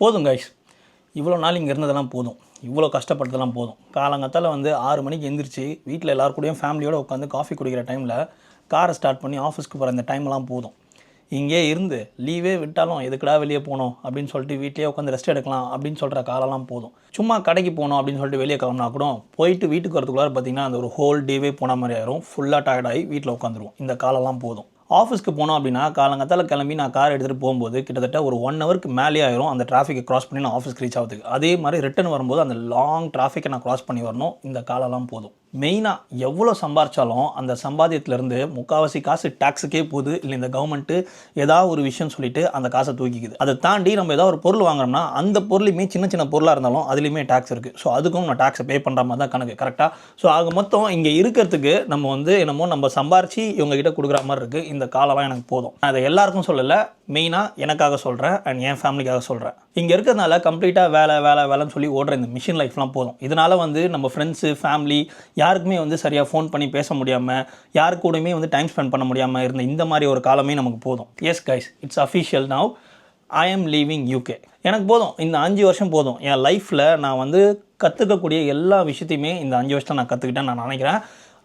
போதும் கைஸ், இவ்வளோ நாள் இங்கே இருந்ததெல்லாம் போதும், இவ்வளோ கஷ்டப்பட்டதெல்லாம் போதும். காலங்காத்தால் வந்து 6 மணிக்கு எந்திரிச்சு வீட்டில் எல்லாருக்கூடையும் ஃபேமிலியோடு உட்காந்து காஃபி குடிக்கிற டைமில் காரை ஸ்டார்ட் பண்ணி ஆஃபீஸ்க்கு போகிற இந்த டைம்லாம் போதும். இங்கே இருந்து லீவே விட்டாலும் எதுக்குடா வெளியே போகணும் அப்படின்னு சொல்லிட்டு வீட்டிலே உட்காந்து ரெஸ்ட் எடுக்கலாம் அப்படின்னு சொல்கிற காலம்லாம் போதும். சும்மா கடைக்கு போகணும் அப்படின்னு சொல்லிட்டு வெளியே கிளம்புனா கூட போயிட்டு வீட்டுக்கு வரதுக்குள்ளார பார்த்திங்கன்னா அந்த ஒரு ஹோல் டேவே போன மாதிரி ஆயிரும். ஃபுல்லாக டயர்டாகி வீட்டில் உட்காந்துருவோம். இந்த காலம்லாம் போதும். ஆஃபீஸ்க்கு போனோம் அப்படின்னா காலங்காத்தால் கிளம்பி நான் கார் எடுத்துகிட்டு போகும்போது கிட்டத்தட்ட ஒரு 1 ஹவருக்கு மேலே ஆயிரும் அந்த டிராஃபிக்கை க்ராஸ் பண்ணி நான் ஆஃபீஸ்க்கு ரீச் ஆகுதுக்கு. அதே மாதிரி ரிட்டன் வரும்போது அந்த லாங் டிராஃபிக்கை நான் க்ராஸ் பண்ணி வரணும். இந்த காலம்லாம் போதும். மெயினாக எவ்வளோ சம்பாரிச்சாலும் அந்த சம்பாத்தியத்துலேருந்து முக்கால்வாசி காசு டேக்ஸுக்கே போகுது. இல்லை இந்த கவர்மெண்ட்டு ஏதாவது ஒரு விஷயம் சொல்லிட்டு அந்த காசை தூக்கிக்குது. அதை தாண்டி நம்ம ஏதாவது ஒரு பொருள் வாங்குறோம்னா அந்த பொருளையுமே சின்ன சின்ன பொருளாக இருந்தாலும் அதுலேயுமே டேக்ஸ் இருக்குது. ஸோ அதுக்கும் நான் டேக்ஸை பே பண்ணுற மாதிரி தான் கணக்கு கரெக்டாக. ஸோ ஆக மொத்தம் இங்கே இருக்கிறதுக்கு நம்ம வந்து என்னமோ நம்ம சம்பாரித்து இவங்ககிட்ட கொடுக்குற மாதிரி இருக்குது. இந்த காலம்லாம் எனக்கு போதும். நான் அதை எல்லாருக்கும் சொல்லலை, மெயினாக எனக்காக சொல்கிறேன் அண்ட் என் ஃபேமிலிக்காக சொல்கிறேன். இங்கே இருக்கிறதுனால கம்ப்ளீட்டாக வேலைன்னு சொல்லி ஓடுற இந்த மிஷின் லைஃப்லாம் போதும். இதனால் வந்து நம்ம ஃப்ரெண்ட்ஸு ஃபேமிலி யாருக்குமே வந்து சரியாக ஃபோன் பண்ணி பேச முடியாமல், யாரு கூடயுமே வந்து டைம் ஸ்பெண்ட் பண்ண முடியாமல் இருந்த இந்த மாதிரி ஒரு காலமே நமக்கு போதும். Yes guys, it's official now, I am leaving UK. எனக்கு போதும், இந்த 5 வருஷம் போதும். என் லைஃப்பில் நான் வந்து கற்றுக்கக்கூடிய எல்லா விஷயத்தையுமே இந்த 5 வருஷத்தில் நான் கற்றுக்கிட்டேன்னு நான் நினைக்கிறேன்.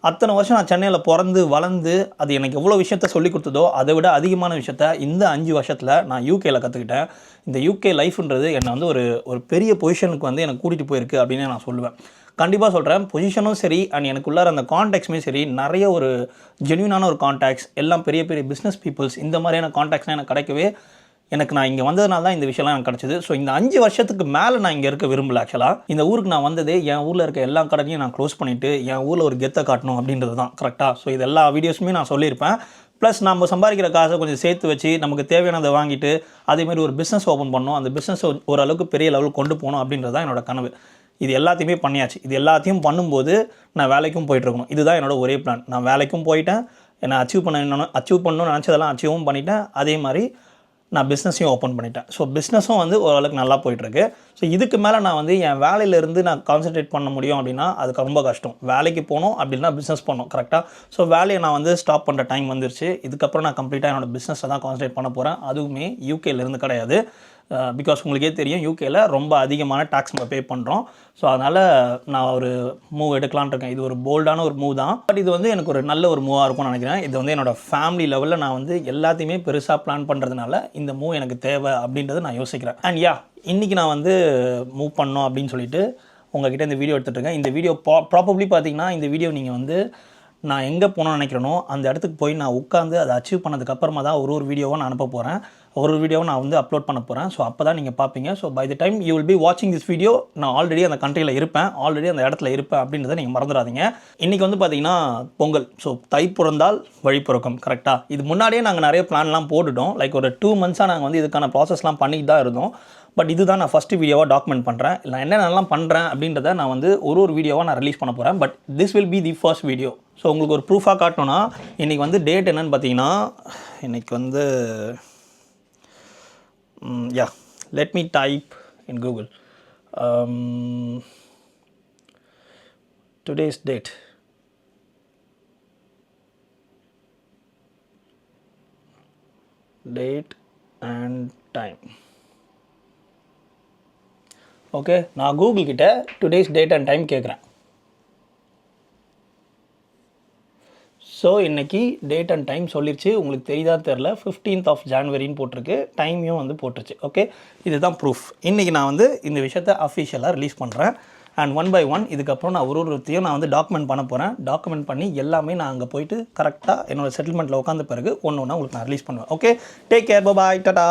அத்தனை வருஷம் நான் சென்னையில் பிறந்து வளர்ந்து அது எனக்கு எவ்வளோ விஷயத்த சொல்லி கொடுத்ததோ அதை விட அதிகமான விஷயத்த இந்த 5 வருஷத்தில் நான் யூகேயில் கற்றுக்கிட்டேன். இந்த யூகே லைஃப்ன்றது என்னை வந்து ஒரு பெரிய பொசிஷனுக்கு வந்து எனக்கு கூட்டிகிட்டு போயிருக்கு அப்படின்னு நான் சொல்லுவேன். கண்டிப்பாக சொல்கிறேன். பொசிஷனும் சரி அண்ட் எனக்குள்ளார அந்த கான்டாக்ட்ஸுமே சரி, நிறைய ஒரு ஜென்யூனான ஒரு கான்டாக்ட்ஸ், எல்லாம் பெரிய பெரிய பிஸ்னஸ் பீப்புள்ஸ், இந்த மாதிரியான கான்டாக்ட்ஸ்லாம் எனக்கு கிடைக்கவே நான் இங்கே வந்ததுனால தான் இந்த விஷயம்லாம் எனக்கு கிடச்சிது. ஸோ இந்த 5 வருஷத்துக்கு மேலே நான் இங்கே இருக்க விரும்பல. ஆக்சுவலாக இந்த ஊருக்கு நான் வந்ததே என் ஊரில் இருக்க எல்லா கடையும் நான் க்ளோஸ் பண்ணிவிட்டு என் ஊரில் ஒரு கெத்தை காட்டணும் அப்படின்றது தான் கரெக்டாக. ஸோ இது எல்லா வீடியோஸுமே நான் சொல்லியிருப்பேன். ப்ளஸ் நம்ம சம்பாதிக்கிற காசை கொஞ்சம் சேர்த்து வச்சு நமக்கு தேவையானதை வாங்கிட்டு அதேமாதிரி ஒரு பிஸ்னஸ் ஓப்பன் பண்ணணும், அந்த பிஸ்னஸ் ஓரளவுக்கு பெரிய லெவலுக்கு கொண்டு போகணும் அப்படின்றது தான் என்னோட கனவு. இது எல்லாத்தையுமே பண்ணியாச்சு. இது எல்லாத்தையும் பண்ணும்போது நான் வேலைக்கும் போயிட்டுருக்கணும். இதுதான் என்னோட ஒரே பிளான். நான் வேலைக்கும் போயிட்டேன், என்னை அச்சீவ் பண்ணணும்னு நினச்சதெல்லாம் அச்சீவும் பண்ணிட்டேன். அதே மாதிரி நான் பிஸ்னஸையும் ஓப்பன் பண்ணிட்டேன். ஸோ பிஸ்னஸும் வந்து ஓரளவுக்கு நல்லா போயிட்டுருக்கு. ஸோ இதுக்கு மேலே நான் வந்து என் வேலையிலேருந்து நான் கான்சன்ட்ரேட் பண்ண முடியும் அப்படின்னா அதுக்கு ரொம்ப கஷ்டம். வேலைக்கு போகணும் அப்படின்னா பிஸ்னஸ் பண்ணணும் கரெக்டாக. ஸோ வேலையை நான் வந்து ஸ்டாப் பண்ணுற டைம் வந்துருச்சு. இதுக்கப்புறம் நான் கம்ப்ளீட்டாக என்னோடய பிஸ்னஸை தான் கான்சன்ட்ரேட் பண்ண போகிறேன். அதுவுமே யூகேலேருந்து கிடையாது. பிகாஸ் உங்களுக்கே தெரியும் யூகேயில் ரொம்ப அதிகமான டேக்ஸ் நம்ம பே பண்ணுறோம். ஸோ அதனால் நான் ஒரு மூவ் எடுக்கலான்னு இருக்கேன். இது ஒரு போல்டான ஒரு மூவ் தான். பட் இது வந்து எனக்கு ஒரு நல்ல ஒரு மூவாக இருக்கும்னு நினைக்கிறேன். இது வந்து என்னோடய ஃபேமிலி லெவலில் நான் வந்து எல்லாத்தையுமே பெருசாக பிளான் பண்ணுறதுனால இந்த மூவ் எனக்கு தேவை அப்படின்றத நான் யோசிக்கிறேன். அண்ட் இன்றைக்கி நான் வந்து மூவ் பண்ணோம் அப்படின்னு சொல்லிட்டு உங்கள்கிட்ட இந்த வீடியோ எடுத்துகிட்ருக்கேன். இந்த வீடியோ ப்ராபப்ளி பார்த்தீங்கன்னா இந்த வீடியோ நீங்கள் வந்து நான் எங்கே போகணும்னு நினைக்கிறேனோ அந்த இடத்துக்கு போய் நான் உட்காந்து அதை அச்சீவ் பண்ணதுக்கப்புறமா தான் ஒரு வீடியோவை நான் அனுப்ப போகிறேன். ஒரு வீடியோவை நான் வந்து அப்லோட் பண்ண போகிறேன். ஸோ அப்போ தான் நீங்கள் பார்ப்பீங்க. So by the time you will be வாட்சிங் திஸ் வீடியோ நான் ஆல்ரெடி அந்த கண்ட்ரியில் இருப்பேன், ஆல்ரெடி அந்த இடத்துல இருப்பேன் அப்படின்றத நீங்கள் மறந்துடாதீங்க. இன்றைக்கி வந்து பார்த்திங்கன்னா பொங்கல். ஸோ தை பிறந்தால் வழி பிறக்கும் கரெக்டாக. இது முன்னாடியே நாங்கள் நிறைய பிளான்லாம் போட்டுட்டோம். லைக் ஒரு 2 மந்த்ஸாக நாங்கள் வந்து இதுக்கான ப்ராசஸ்லாம் பண்ணிட்டு தான் இருந்தோம். பட் இதுதான் நான் ஃபஸ்ட்டு வீடியோவாக டாக்குமெண்ட் பண்ணுறேன். இல்லை என்னென்னலாம் பண்ணுறேன் அப்படின்றத நான் வந்து ஒரு வீடியோவாக நான் ரிலீஸ் பண்ண போகிறேன். But this will be the first video. So உங்களுக்கு ஒரு ப்ரூஃபாக காட்டணும்னா இன்றைக்கி வந்து டேட் என்னென்னு பார்த்தீங்கன்னா இன்றைக்கி வந்து let me type in Google today's date. Date and time. Okay, நான் கூகுள் கிட்ட டுடேஸ் டேட் அண்ட் டைம் கேட்குறேன். ஸோ இன்றைக்கி டேட் அண்ட் டைம் சொல்லிடுச்சு. உங்களுக்கு தெரியுதா தெரில, 15th of January போட்டிருக்கு, டைமையும் வந்து போட்டுருச்சு. ஓகே, இதுதான் ப்ரூஃப். இன்றைக்கி நான் வந்து இந்த விஷயத்தை அஃபிஷியலாக ரிலீஸ் பண்ணுறேன். அண்ட் 1 by 1 இதுக்கப்புறம் நான் ஒருத்தையும் நான் வந்து டாக்குமெண்ட் பண்ண போகிறேன். டாக்குமெண்ட் பண்ணி எல்லாமே நான் அங்கே போயிட்டு கரெக்டாக என்னோடய செட்டில்மெண்ட்டில் உட்காந்த பிறகு ஒன்று ஒன்றா உங்களுக்கு நான் ரிலீஸ் பண்ணுவேன். ஓகே, டேக் கேர், பாய், டாடா.